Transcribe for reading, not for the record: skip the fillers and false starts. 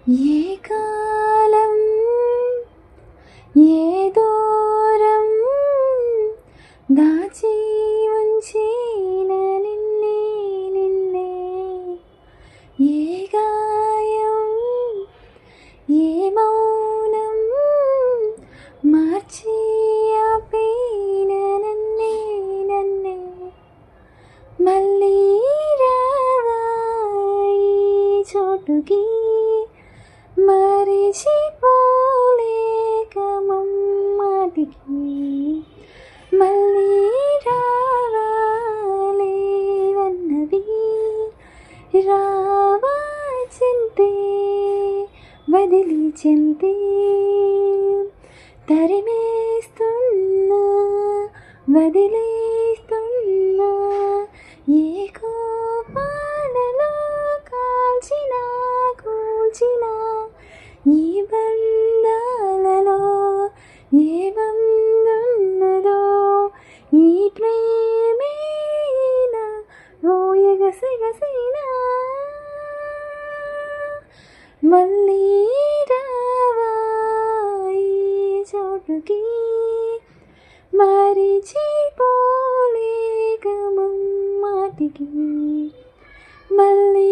ఏ కాలం ఏ దూరం దాచి ఉంచిన నిన్నే నిన్నే, ఏ గాయం ఏ మౌనం మార్చి ఆపిన నన్నే నన్నే, మళ్ళీ రావా ఈ చోటుకి మరిచిపోలేక మమ్మాటికి, మళ్ళీ రావాలేవన్నది రావా చింతే వదిలి చింతే, తరిమేస్తున్నా వదిలేస్తున్నా ఏ కోపాలలో కాల్చినా కూల్చినా, ఈ బంధాలలో ఏ బంధున్నదో ఈ ప్రేమేనా ఓ ఎగసిగసినా, మళ్ళీ రావా ఈ చోటుకి మరిచిపోలేక మమ్మాటికి, మళ్ళీ